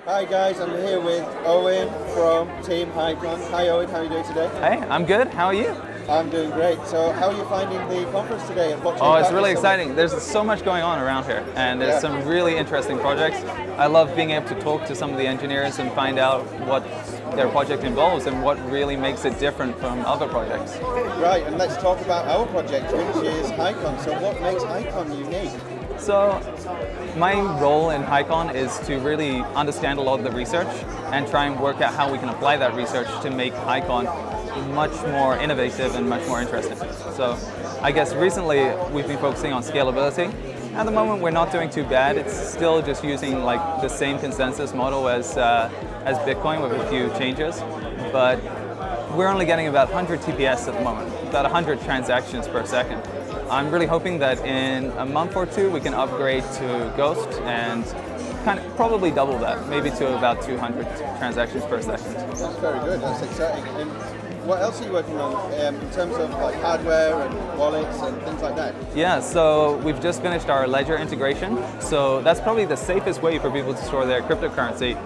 Hi guys, I'm here with Owen from Team Hycon. Hi Owen, how are you doing today? Hey, I'm good. How are you? I'm doing great. So how are you finding the conference today? Oh, it's really exciting. There's so much going on around here, and there's some really interesting projects. I love being able to talk to some of the engineers and find out what their project involves and what really makes it different from other projects. Right, and let's talk about our project, which is Hycon. So what makes Hycon unique? So my role in Hycon is to really understand a lot of the research and try and work out how we can apply that research to make Hycon much more innovative and much more interesting. So I guess recently we've been focusing on scalability. At the moment we're not doing too bad. It's still just using like the same consensus model as Bitcoin with a few changes, but we're only getting about 100 TPS at the moment, about 100 transactions per second. I'm really hoping that in a month or two we can upgrade to Ghost and probably double that, maybe to about 200 transactions per second. That's very good, that's exciting. And what else are you working on in terms of like hardware and wallets and things like that? Yeah, so we've just finished our ledger integration. So that's probably the safest way for people to store their cryptocurrency.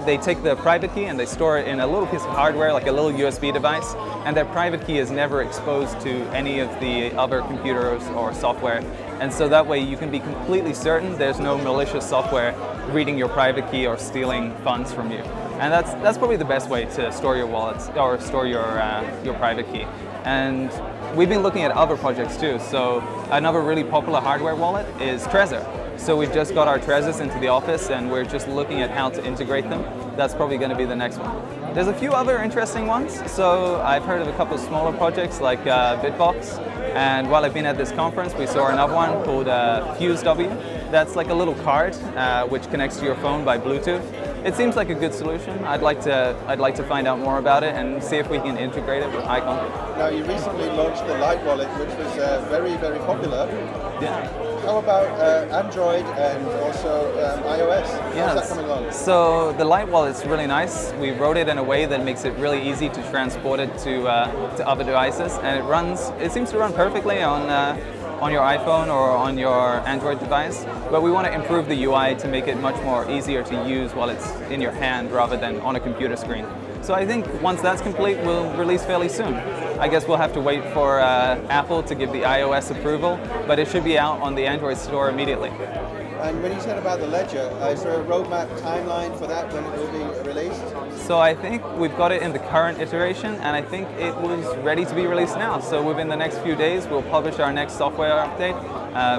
They take the private key and they store it in a little piece of hardware, like a little USB device, and that private key is never exposed to any of the other computers or software. And so that way you can be completely certain there's no malicious software reading your private key or stealing funds from you. And that's probably the best way to store your wallets or store your private key. And we've been looking at other projects too. So another really popular hardware wallet is Trezor. So we've just got our Trezors into the office and we're just looking at how to integrate them. That's probably going to be the next one. There's a few other interesting ones. So I've heard of a couple of smaller projects like Bitbox. And while I've been at this conference, we saw another one called FuseW. That's like a little card which connects to your phone by Bluetooth. It seems like a good solution. I'd like to find out more about it and see if we can integrate it with Hycon. Now you recently launched the Light Wallet, which was very, very popular. Yeah. How about Android and also iOS? How's that coming along? So the Light Wallet's really nice. We wrote it in a way that makes it really easy to transport it to other devices, and it seems to run perfectly on your iPhone or on your Android device, but we want to improve the UI to make it much more easier to use while it's in your hand rather than on a computer screen. So I think once that's complete, we'll release fairly soon. I guess we'll have to wait for Apple to give the iOS approval, but it should be out on the Android store immediately. And when you said about the ledger, is there a roadmap timeline for that when it will be released? So I think we've got it in the current iteration, and I think it was ready to be released now. So within the next few days, we'll publish our next software update,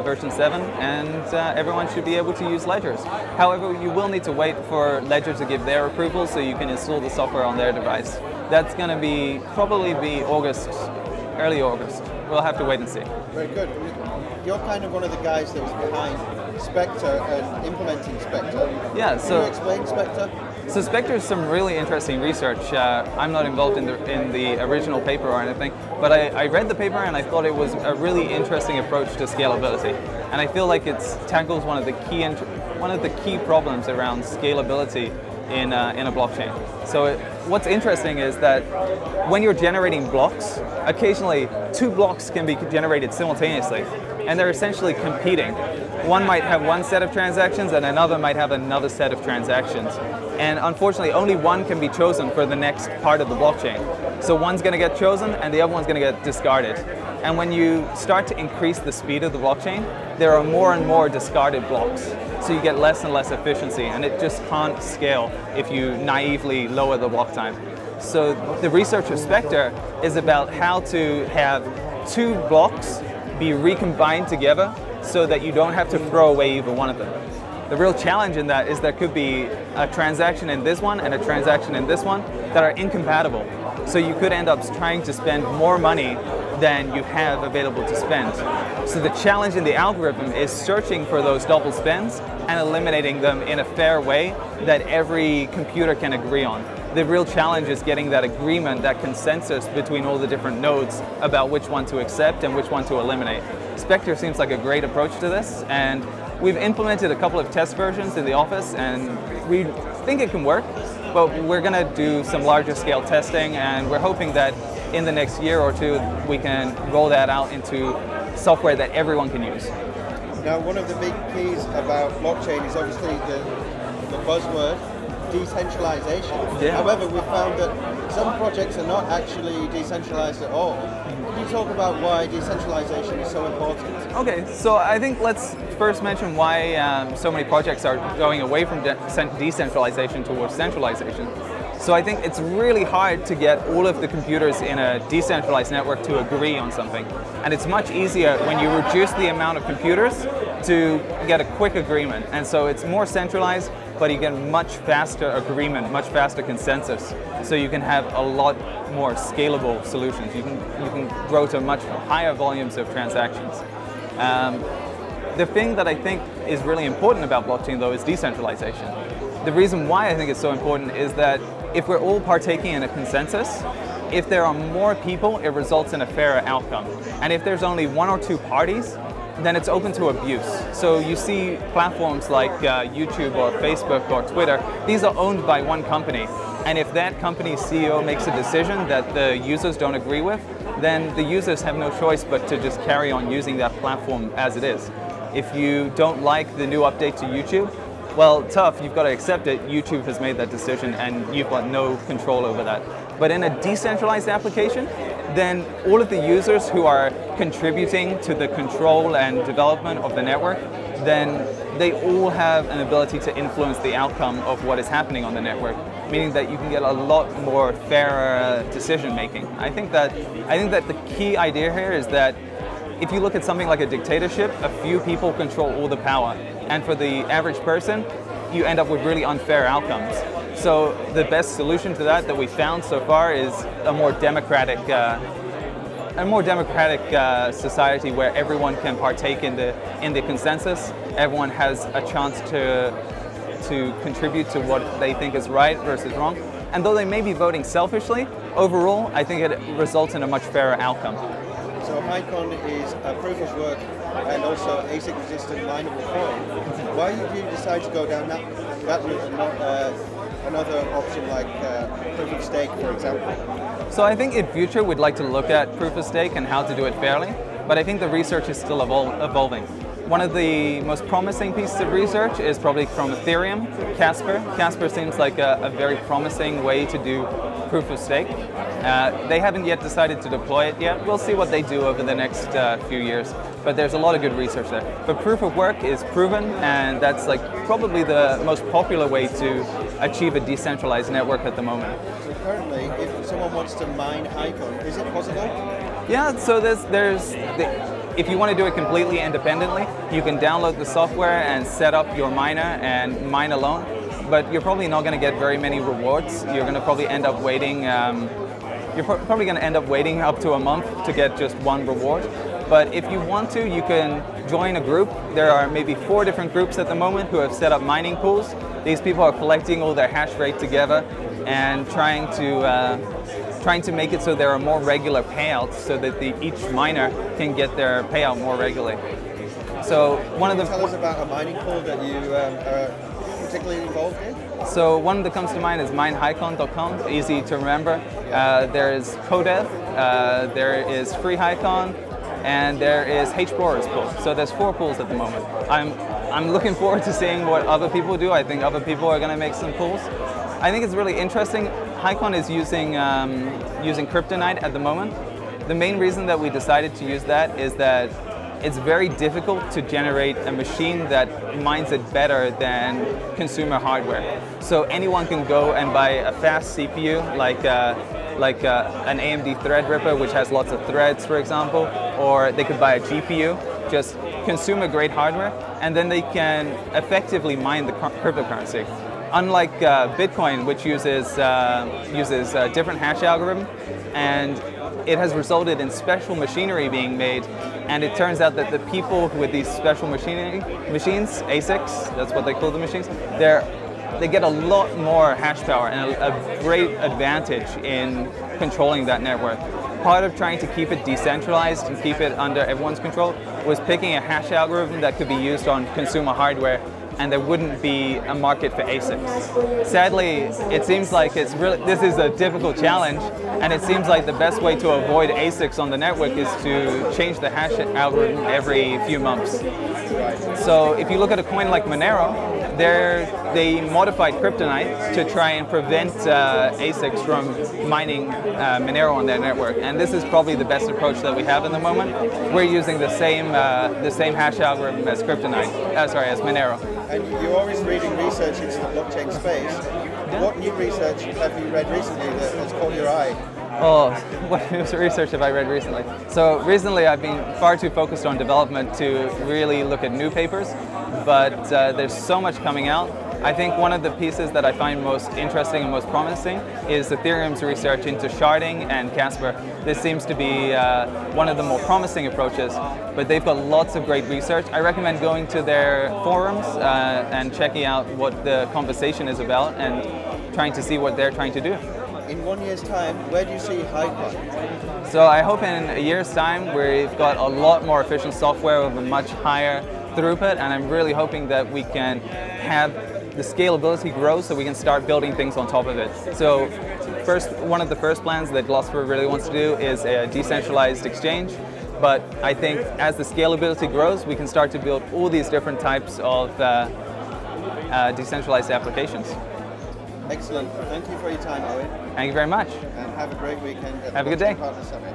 version 7, and everyone should be able to use ledgers. However, you will need to wait for Ledger to give their approval so you can install the software on their device. That's going to probably be August, early August. We'll have to wait and see. Very good. You're kind of one of the guys that was behind Spectre and implementing Spectre. Yeah, so can you explain Spectre? So Spectre is some really interesting research. I'm not involved in the original paper or anything, but I read the paper and I thought it was a really interesting approach to scalability. And I feel like it tackles one of the key problems around scalability in a blockchain. So what's interesting is that when you're generating blocks, occasionally 2 blocks can be generated simultaneously, and they're essentially competing. One might have one set of transactions and another might have another set of transactions. And unfortunately, only one can be chosen for the next part of the blockchain. So one's going to get chosen and the other one's going to get discarded. And when you start to increase the speed of the blockchain, there are more and more discarded blocks. So you get less and less efficiency, and it just can't scale if you naively lower the block time. So the research of Spectre is about how to have 2 blocks be recombined together so that you don't have to throw away either one of them. The real challenge in that is there could be a transaction in this one and a transaction in this one that are incompatible. So you could end up trying to spend more money than you have available to spend. So the challenge in the algorithm is searching for those double spends and eliminating them in a fair way that every computer can agree on. The real challenge is getting that agreement, that consensus between all the different nodes about which one to accept and which one to eliminate. Spectre seems like a great approach to this, and we've implemented a couple of test versions in the office, and we think it can work, but we're going to do some larger scale testing, and we're hoping that in the next year or two we can roll that out into software that everyone can use. Now, one of the big keys about blockchain is obviously the buzzword decentralization. Yeah. However, we found that some projects are not actually decentralized at all. Can you talk about why decentralization is so important? Okay, so I think let's first mention why so many projects are going away from decentralization towards centralization. So I think it's really hard to get all of the computers in a decentralized network to agree on something. And it's much easier when you reduce the amount of computers to get a quick agreement. And so it's more centralized, but you get much faster agreement, much faster consensus. So you can have a lot more scalable solutions. You can grow to much higher volumes of transactions. The thing that I think is really important about blockchain, though, is decentralization. The reason why I think it's so important is that if we're all partaking in a consensus, if there are more people, it results in a fairer outcome. And if there's only one or two parties, then it's open to abuse. So you see platforms like YouTube or Facebook or Twitter, these are owned by one company. And if that company's CEO makes a decision that the users don't agree with, then the users have no choice but to just carry on using that platform as it is. If you don't like the new update to YouTube, well, tough, you've got to accept it. YouTube has made that decision and you've got no control over that. But in a decentralized application, then all of the users who are contributing to the control and development of the network, then they all have an ability to influence the outcome of what is happening on the network, meaning that you can get a lot more fairer decision making. I think that the key idea here is that if you look at something like a dictatorship, a few people control all the power. And for the average person, you end up with really unfair outcomes. So the best solution to that we found so far is a more democratic society where everyone can partake in the consensus. Everyone has a chance to contribute to what they think is right versus wrong. And though they may be voting selfishly, overall, I think it results in a much fairer outcome. So Hycon is a proof of work and also ASIC resistant mineable coin. Why did you decide to go down that route and not another option like proof of stake, for example? So I think in future we'd like to look at proof of stake and how to do it fairly, but I think the research is still evolving. One of the most promising pieces of research is probably from Ethereum, Casper. Casper seems like a very promising way to do proof of stake. They haven't yet decided to deploy it yet. We'll see what they do over the next few years, but there's a lot of good research there. But proof of work is proven, and that's like probably the most popular way to achieve a decentralized network at the moment. So currently, if someone wants to mine Hycon, is it possible? Yeah, so if you want to do it completely independently, you can download the software and set up your miner and mine alone. But you're probably not going to get very many rewards. You're going to probably end up waiting. Probably going to end up waiting up to a month to get just one reward. But if you want to, you can join a group. There are maybe 4 different groups at the moment who have set up mining pools. These people are collecting all their hash rate together and trying to make it so there are more regular payouts, so that each miner can get their payout more regularly. So one of the tell us about a mining pool that you are particularly involved in. So one that comes to mind is minehycon.com, easy to remember. There is Codev, there is Free Hycon, and there is HBore's pool. So there's 4 pools at the moment. I'm looking forward to seeing what other people do. I think other people are going to make some pools. I think it's really interesting. Hycon is using Kryptonite at the moment. The main reason that we decided to use that is that it's very difficult to generate a machine that mines it better than consumer hardware. So anyone can go and buy a fast CPU like an AMD Threadripper, which has lots of threads, for example, or they could buy a GPU, just consumer-grade hardware, and then they can effectively mine the cryptocurrency. Unlike Bitcoin, which uses a different hash algorithm, and it has resulted in special machinery being made, and it turns out that the people with these special machines, ASICs, that's what they call the machines, they get a lot more hash power and a great advantage in controlling that network. Part of trying to keep it decentralized and keep it under everyone's control was picking a hash algorithm that could be used on consumer hardware, and there wouldn't be a market for ASICs. Sadly, it seems like this is a difficult challenge, and it seems like the best way to avoid ASICs on the network is to change the hash algorithm every few months. So if you look at a coin like Monero, they modified kryptonite to try and prevent ASICs from mining Monero on their network, and this is probably the best approach that we have in the moment. We're using the same hash algorithm as kryptonite, as Monero. And you're always reading research into the blockchain space. Yeah. What new research have you read recently that has caught your eye? Oh, what research have I read recently? So recently I've been far too focused on development to really look at new papers, but there's so much coming out. I think one of the pieces that I find most interesting and most promising is Ethereum's research into sharding and Casper. This seems to be one of the more promising approaches, but they've got lots of great research. I recommend going to their forums and checking out what the conversation is about and trying to see what they're trying to do. In 1 year's time, where do you see Hycon? So I hope in a year's time we've got a lot more efficient software with a much higher throughput, and I'm really hoping that we can have the scalability grow so we can start building things on top of it. So one of the first plans that Glossopher really wants to do is a decentralized exchange, but I think as the scalability grows, we can start to build all these different types of decentralized applications. Excellent. Thank you for your time, Owen. Thank you very much. And have a great weekend. Have a good day. Partner Summit.